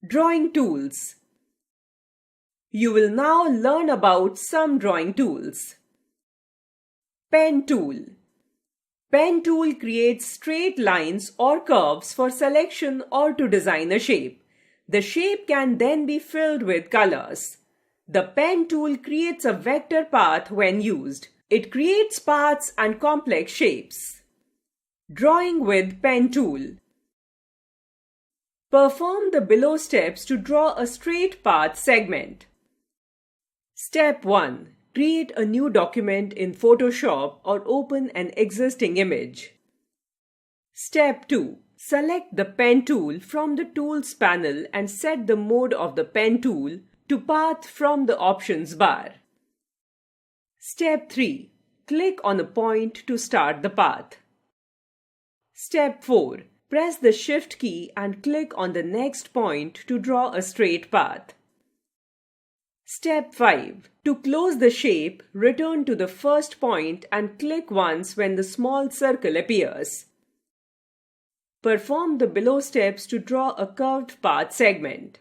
Drawing tools. You will now learn about some drawing tools. Pen tool. Pen tool creates straight lines or curves for selection or to design a shape. The shape can then be filled with colors. The pen tool creates a vector path when used. It creates paths and complex shapes. Drawing with pen tool. Perform the below steps to draw a straight path segment. Step 1. Create a new document in Photoshop or open an existing image. Step 2. Select the pen tool from the Tools panel and set the mode of the pen tool to Path from the options bar. Step 3. Click on a point to start the path. Step 4. Press the Shift key and click on the next point to draw a straight path. Step 5. To close the shape, return to the first point and click once when the small circle appears. Perform the below steps to draw a curved path segment.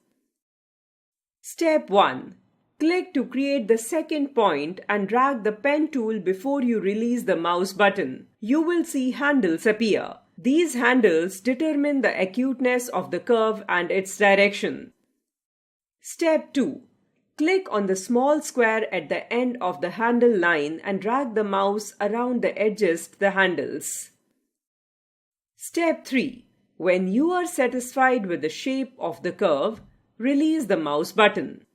Step 1. Click to create the second point and drag the pen tool before you release the mouse button. You will see handles appear. These handles determine the acuteness of the curve and its direction. Step 2. Click on the small square at the end of the handle line and drag the mouse around the edges of the handles. Step 3. When you are satisfied with the shape of the curve, release the mouse button.